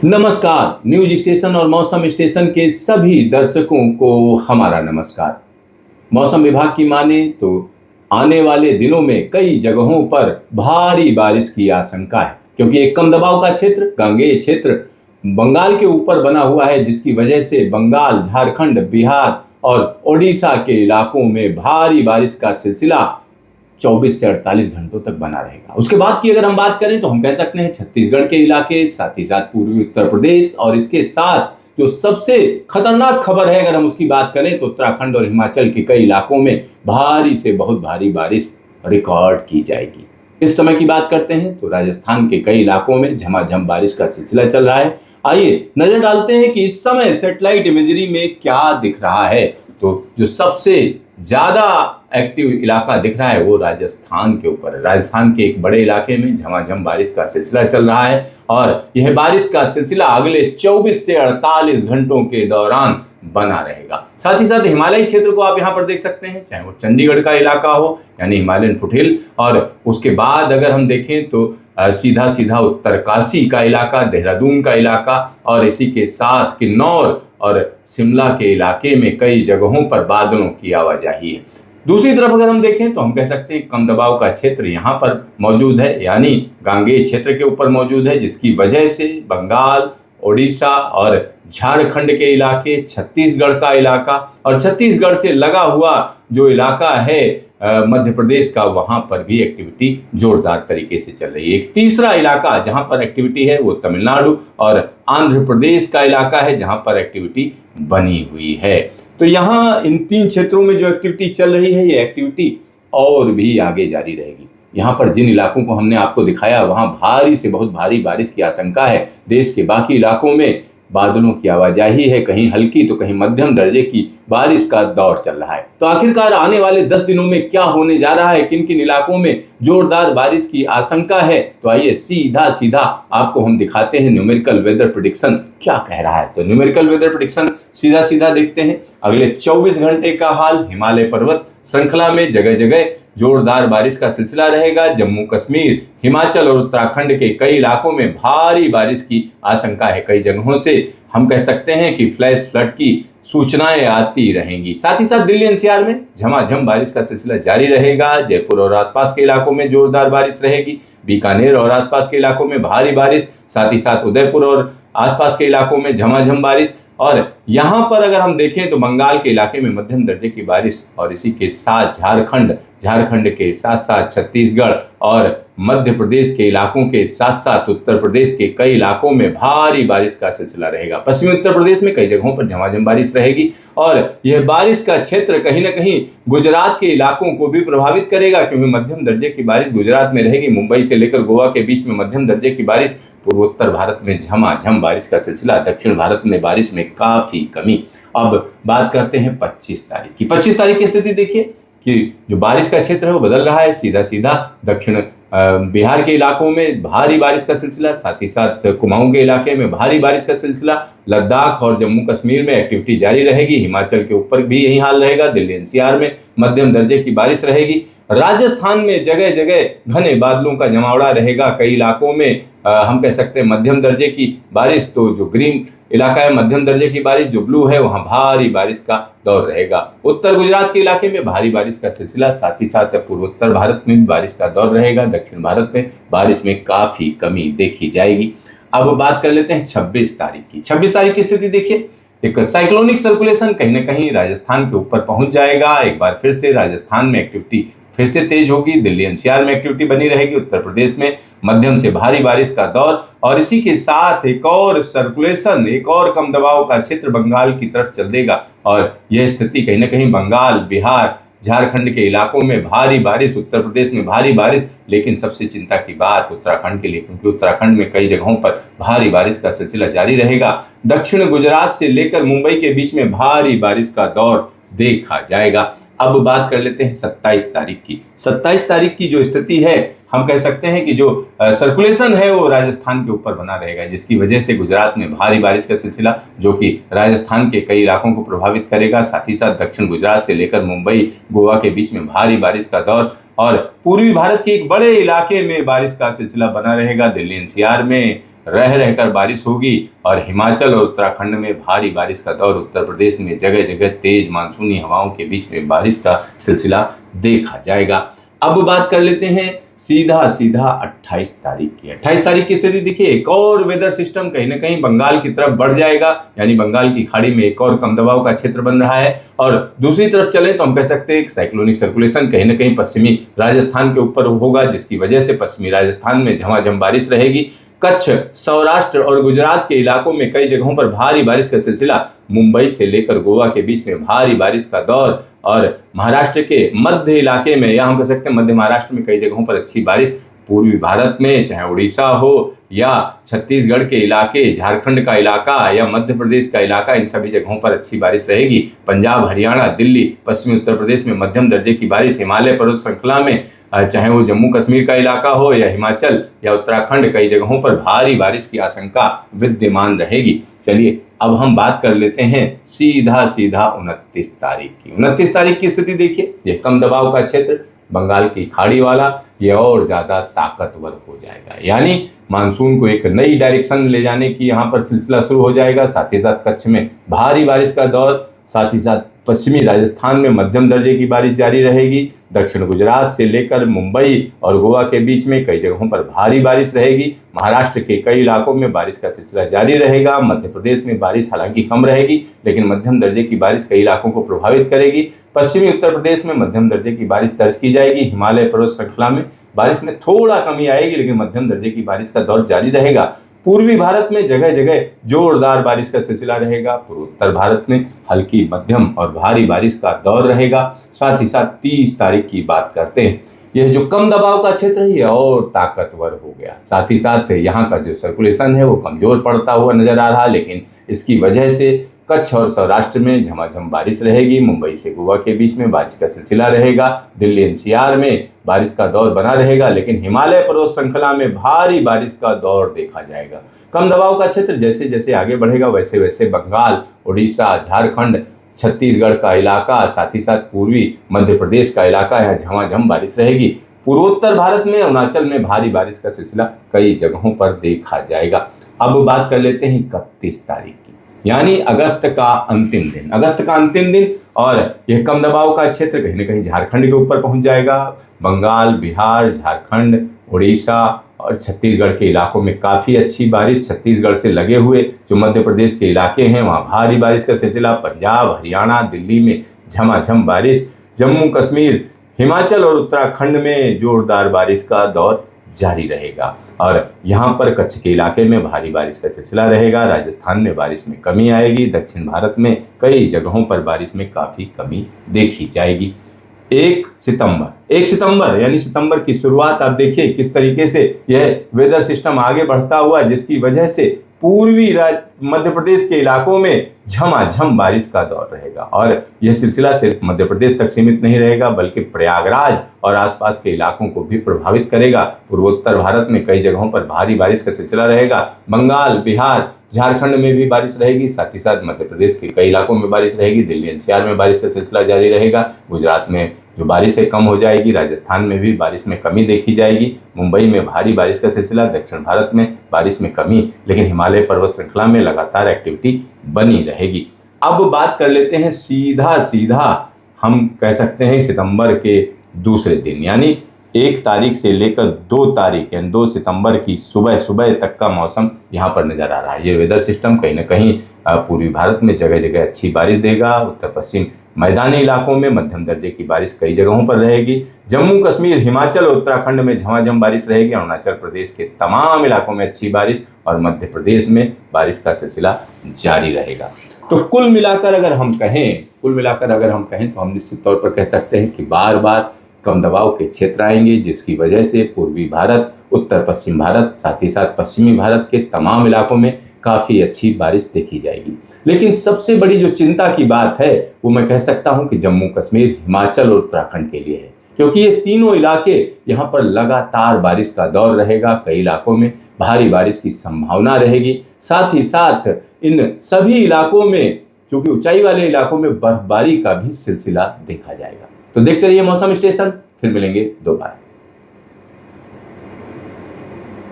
नमस्कार। News station और मौसम स्टेशन के सभी दर्शकों को हमारा नमस्कार। मौसम विभाग की माने तो आने वाले दिनों में कई जगहों पर भारी बारिश की आशंका है, क्योंकि एक कम दबाव का क्षेत्र गांगेय क्षेत्र बंगाल के ऊपर बना हुआ है, जिसकी वजह से बंगाल, झारखंड, बिहार और ओडिशा के इलाकों में भारी बारिश का सिलसिला 24 से 48 घंटों तक बना रहेगा। उसके बाद की अगर हम बात करें तो हम कह सकते हैं छत्तीसगढ़ के इलाके, साथ ही साथ पूर्वी उत्तर प्रदेश, और इसके साथ जो सबसे खतरनाक खबर है अगर हम उसकी बात करें तो उत्तराखंड और हिमाचल के कई इलाकों में भारी से बहुत भारी बारिश रिकॉर्ड की जाएगी। इस समय की बात करते हैं तो राजस्थान के कई इलाकों में झमाझम बारिश का सिलसिला चल रहा है। आइए नजर डालते हैं कि इस समय सैटेलाइट इमेजरी में क्या दिख रहा है। तो जो सबसे ज्यादा एक्टिव इलाका दिख रहा है वो राजस्थान के ऊपर है। राजस्थान के एक बड़े इलाके में झमाझम बारिश का सिलसिला चल रहा है और यह बारिश का सिलसिला अगले 24 से 48 घंटों के दौरान बना रहेगा। साथ ही साथ हिमालयी क्षेत्र को आप यहाँ पर देख सकते हैं, चाहे वो चंडीगढ़ का इलाका हो यानी हिमालयन फुटहिल, और उसके बाद अगर हम देखें तो सीधा सीधा उत्तरकाशी का इलाका, देहरादून का इलाका, और इसी के साथ किन्नौर और शिमला के इलाके में कई जगहों पर बादलों की आवाजाही है। दूसरी तरफ अगर हम देखें तो हम कह सकते हैं कम दबाव का क्षेत्र यहाँ पर मौजूद है, यानी गांगेय क्षेत्र के ऊपर मौजूद है, जिसकी वजह से बंगाल, ओडिशा और झारखंड के इलाके, छत्तीसगढ़ का इलाका और छत्तीसगढ़ से लगा हुआ जो इलाका है मध्य प्रदेश का, वहां पर भी एक्टिविटी जोरदार तरीके से चल रही है। एक तीसरा इलाका जहां पर एक्टिविटी है वो तमिलनाडु और आंध्र प्रदेश का इलाका है, जहां पर एक्टिविटी बनी हुई है। तो यहाँ इन तीन क्षेत्रों में जो एक्टिविटी चल रही है, ये एक्टिविटी और भी आगे जारी रहेगी। यहाँ पर जिन इलाकों को हमने आपको दिखाया वहां भारी से बहुत भारी बारिश की आशंका है। देश के बाकी इलाकों में बादलों की आवाजाही है, कहीं हल्की तो कहीं मध्यम दर्जे की बारिश का दौर चल रहा है। तो आखिरकार आने वाले 10 दिनों में क्या होने जा रहा है, किन किन इलाकों में जोरदार बारिश की आशंका है, तो आइए सीधा सीधा आपको हम दिखाते हैं न्यूमेरिकल वेदर प्रेडिक्शन क्या कह रहा है। तो न्यूमेरिकल वेदर प्रेडिक्शन सीधा सीधा देखते हैं। अगले 24 घंटे का हाल, हिमालय पर्वत श्रृंखला में जगह जगह जोरदार बारिश का सिलसिला रहेगा। जम्मू कश्मीर, हिमाचल और उत्तराखंड के कई इलाकों में भारी बारिश की आशंका है। कई जगहों से हम कह सकते हैं कि फ्लैश फ्लड की सूचनाएं आती रहेंगी। साथ ही साथ दिल्ली एनसीआर में झमाझम बारिश का सिलसिला जारी रहेगा। जयपुर और आसपास के इलाकों में जोरदार बारिश रहेगी। बीकानेर और आसपास के इलाकों में भारी बारिश, साथ ही साथ उदयपुर और आसपास के इलाकों में झमाझम बारिश, और यहाँ पर अगर हम देखें तो बंगाल के इलाके में मध्यम दर्जे की बारिश, और इसी के साथ झारखंड के साथ साथ छत्तीसगढ़ और मध्य प्रदेश के इलाकों के साथ साथ उत्तर प्रदेश के कई इलाकों में भारी बारिश का सिलसिला रहेगा। पश्चिमी उत्तर प्रदेश में कई जगहों पर झमाझम बारिश रहेगी और यह बारिश का क्षेत्र कहीं ना कहीं गुजरात के इलाकों को भी प्रभावित करेगा, क्योंकि मध्यम दर्जे की बारिश गुजरात में रहेगी। मुंबई से लेकर गोवा के बीच में मध्यम दर्जे की बारिश, पूर्वोत्तर भारत में झमाझम बारिश का सिलसिला, दक्षिण भारत में बारिश में काफी कमी। अब बात करते हैं 25 तारीख की। 25 तारीख की स्थिति देखिए कि जो बारिश का क्षेत्र है वो बदल रहा है। सीधा सीधा दक्षिण बिहार के इलाकों में भारी बारिश का सिलसिला, साथ ही साथ कुमाऊं के इलाके में भारी बारिश का सिलसिला, लद्दाख और जम्मू कश्मीर में एक्टिविटी जारी रहेगी। हिमाचल के ऊपर भी यही हाल रहेगा। दिल्ली एनसीआर में मध्यम दर्जे की बारिश रहेगी। राजस्थान में जगह जगह घने बादलों का जमावड़ा रहेगा। कई इलाकों में हम कह सकते हैं मध्यम दर्जे की बारिश। तो जो ग्रीन इलाका है मध्यम दर्जे की बारिश, जो ब्लू है वहां भारी बारिश का दौर रहेगा। उत्तर गुजरात के इलाके में भारी बारिश का सिलसिला, साथ ही साथ पूर्वोत्तर भारत में भी बारिश का दौर रहेगा। दक्षिण भारत में बारिश में काफी कमी देखी जाएगी। अब बात कर लेते हैं 26 तारीख की। 26 तारीख की स्थिति देखिए, एक साइक्लोनिक सर्कुलेशन कहीं ना कहीं राजस्थान के ऊपर पहुंच जाएगा। एक बार फिर से राजस्थान में एक्टिविटी फिर से तेज होगी। दिल्ली एनसीआर में एक्टिविटी बनी रहेगी। उत्तर प्रदेश में मध्यम से भारी बारिश का दौर, और इसी के साथ एक और सर्कुलेशन, एक और कम दबाव का क्षेत्र बंगाल की तरफ चल देगा, और यह स्थिति कहीं ना कहीं बंगाल, बिहार, झारखंड के इलाकों में भारी बारिश, उत्तर प्रदेश में भारी बारिश, लेकिन सबसे चिंता की बात उत्तराखंड के लिए, क्योंकि उत्तराखंड में कई जगहों पर भारी बारिश का सिलसिला जारी रहेगा। दक्षिण गुजरात से लेकर मुंबई के बीच में भारी बारिश का दौर देखा जाएगा। अब बात कर लेते हैं 27 तारीख की। 27 तारीख की जो स्थिति है, हम कह सकते हैं कि जो सर्कुलेशन है वो राजस्थान के ऊपर बना रहेगा, जिसकी वजह से गुजरात में भारी बारिश का सिलसिला जो कि राजस्थान के कई इलाकों को प्रभावित करेगा। साथ ही साथ दक्षिण गुजरात से लेकर मुंबई, गोवा के बीच में भारी बारिश का दौर, और पूर्वी भारत के एक बड़े इलाके में बारिश का सिलसिला बना रहेगा। दिल्ली एनसीआर में रह रहकर बारिश होगी और हिमाचल और उत्तराखंड में भारी बारिश का दौर, उत्तर प्रदेश में जगह जगह तेज मानसूनी हवाओं के बीच में बारिश का सिलसिला देखा जाएगा। अब बात कर लेते हैं सीधा 28 तारीख की। 28 तारीख की स्थिति देखिए, एक और वेदर सिस्टम कहीं ना कहीं बंगाल की तरफ बढ़ जाएगा, यानी बंगाल की खाड़ी में एक और कम दबाव का क्षेत्र बन रहा है। और दूसरी तरफ चले तो हम कह सकते हैं साइक्लोनिक सर्कुलेशन कहीं ना कहीं पश्चिमी राजस्थान के ऊपर होगा, जिसकी वजह से पश्चिमी राजस्थान में झमाझम बारिश रहेगी। कच्छ, सौराष्ट्र और गुजरात के इलाकों में कई जगहों पर भारी बारिश का सिलसिला, मुंबई से लेकर गोवा के बीच में भारी बारिश का दौर, और महाराष्ट्र के मध्य इलाके में या हम कह सकते हैं मध्य महाराष्ट्र में कई जगहों पर अच्छी बारिश। पूर्वी भारत में चाहे उड़ीसा हो या छत्तीसगढ़ के इलाके, झारखंड का इलाका या मध्य प्रदेश का इलाका, इन सभी जगहों पर अच्छी बारिश रहेगी। पंजाब, हरियाणा, दिल्ली, पश्चिमी उत्तर प्रदेश में मध्यम दर्जे की बारिश। हिमालय पर्वत श्रृंखला में चाहे वो जम्मू कश्मीर का इलाका हो या हिमाचल या उत्तराखंड, कई जगहों पर भारी बारिश की आशंका विद्यमान रहेगी। चलिए अब हम बात कर लेते हैं सीधा 29 तारीख की। 29 तारीख की स्थिति देखिए, ये कम दबाव का क्षेत्र बंगाल की खाड़ी वाला ये और ज्यादा ताकतवर हो जाएगा, यानी मानसून को एक नई डायरेक्शन ले जाने की यहाँ पर सिलसिला शुरू हो जाएगा। साथ ही साथ कच्छ में भारी बारिश का दौर, साथ ही साथ पश्चिमी राजस्थान में मध्यम दर्जे की बारिश जारी रहेगी। दक्षिण गुजरात से लेकर मुंबई और गोवा के बीच में कई जगहों पर भारी बारिश रहेगी। महाराष्ट्र के कई इलाकों में बारिश का सिलसिला जारी रहेगा। मध्य प्रदेश में बारिश हालांकि कम रहेगी, लेकिन मध्यम दर्जे की बारिश कई इलाकों को प्रभावित करेगी। पश्चिमी उत्तर प्रदेश में मध्यम दर्जे की बारिश दर्ज की जाएगी। हिमालय पर्वत श्रृंखला में बारिश में थोड़ा कमी आएगी, लेकिन मध्यम दर्जे की बारिश का दौर जारी रहेगा। पूर्वी भारत में जगह जगह जोरदार बारिश का सिलसिला रहेगा। पूर्वोत्तर भारत में हल्की, मध्यम और भारी बारिश का दौर रहेगा। साथ ही साथ 30 तारीख की बात करते हैं, यह जो कम दबाव का क्षेत्र है यह और ताकतवर हो गया। साथ ही साथ यहाँ का जो सर्कुलेशन है वो कमजोर पड़ता हुआ नजर आ रहा, लेकिन इसकी वजह से कच्छ और सौराष्ट्र में झमाझम बारिश रहेगी। मुंबई से गोवा के बीच में बारिश का सिलसिला रहेगा। दिल्ली एनसीआर में बारिश का दौर बना रहेगा, लेकिन हिमालय पर्वत श्रृंखला में भारी बारिश का दौर देखा जाएगा। कम दबाव का क्षेत्र जैसे जैसे आगे बढ़ेगा वैसे वैसे बंगाल, उड़ीसा, झारखंड, छत्तीसगढ़ का इलाका, साथ ही साथ पूर्वी मध्य प्रदेश का इलाका, यहाँ झमाझम बारिश रहेगी। पूर्वोत्तर भारत में अरुणाचल में भारी बारिश का सिलसिला कई जगहों पर देखा जाएगा। अब बात कर लेते हैं 31 तारीख की, यानी अगस्त का अंतिम दिन। अगस्त का अंतिम दिन और यह कम दबाव का क्षेत्र कहीं ना कहीं झारखंड के ऊपर पहुंच जाएगा। बंगाल, बिहार, झारखंड, उड़ीसा और छत्तीसगढ़ के इलाकों में काफ़ी अच्छी बारिश। छत्तीसगढ़ से लगे हुए जो मध्य प्रदेश के इलाके हैं वहाँ भारी बारिश का सिलसिला। पंजाब, हरियाणा, दिल्ली में झमाझम बारिश। जम्मू कश्मीर, हिमाचल और उत्तराखंड में जोरदार बारिश का दौर जारी रहेगा। और यहाँ पर कच्छ के इलाके में भारी बारिश का सिलसिला रहेगा। राजस्थान में बारिश में कमी आएगी। दक्षिण भारत में कई जगहों पर बारिश में काफ़ी कमी देखी जाएगी। 1 सितंबर यानी सितंबर की शुरुआत आप देखिए किस तरीके से यह वेदर सिस्टम आगे बढ़ता हुआ, जिसकी वजह से पूर्वी मध्य प्रदेश के इलाकों में झमाझम बारिश का दौर रहेगा। और यह सिलसिला सिर्फ मध्य प्रदेश तक सीमित नहीं रहेगा, बल्कि प्रयागराज और आसपास के इलाकों को भी प्रभावित करेगा। पूर्वोत्तर भारत में कई जगहों पर भारी बारिश का सिलसिला रहेगा। बंगाल, बिहार, झारखंड में भी बारिश रहेगी। साथ ही साथ मध्य प्रदेश के कई इलाकों में बारिश रहेगी। दिल्ली एनसीआर में बारिश का सिलसिला जारी रहेगा। गुजरात में जो बारिश है कम हो जाएगी। राजस्थान में भी बारिश में कमी देखी जाएगी। मुंबई में भारी बारिश का सिलसिला। दक्षिण भारत में बारिश में कमी, लेकिन हिमालय पर्वत श्रृंखला में लगातार एक्टिविटी बनी रहेगी। अब बात कर लेते हैं सीधा हम कह सकते हैं सितंबर के दूसरे दिन, यानी 1 तारीख से लेकर 2 तारीख यानी 2 सितंबर की सुबह तक का मौसम यहाँ पर नजर आ रहा है। ये वेदर सिस्टम कहीं ना कहीं पूर्वी भारत में जगह जगह अच्छी बारिश देगा। उत्तर पश्चिम मैदानी इलाकों में मध्यम दर्जे की बारिश कई जगहों पर रहेगी। जम्मू कश्मीर, हिमाचल और उत्तराखंड में झमाझम बारिश रहेगी। अरुणाचल प्रदेश के तमाम इलाकों में अच्छी बारिश और मध्य प्रदेश में बारिश का सिलसिला जारी रहेगा। तो कुल मिलाकर अगर हम कहें तो हम निश्चित तौर पर कह सकते हैं कि बार बार कम दबाव के क्षेत्र आएंगे, जिसकी वजह से पूर्वी भारत, उत्तर पश्चिम भारत, साथ ही साथ पश्चिमी भारत के तमाम इलाकों में काफ़ी अच्छी बारिश देखी जाएगी। लेकिन सबसे बड़ी जो चिंता की बात है वो मैं कह सकता हूं कि जम्मू कश्मीर, हिमाचल और उत्तराखंड के लिए है, क्योंकि ये तीनों इलाके यहाँ पर लगातार बारिश का दौर रहेगा। कई इलाकों में भारी बारिश की संभावना रहेगी। साथ ही साथ इन सभी इलाकों में, क्योंकि ऊंचाई वाले इलाकों में बर्फबारी का भी सिलसिला देखा जाएगा। तो देखते रहिए मौसम स्टेशन, फिर मिलेंगे दोबारा।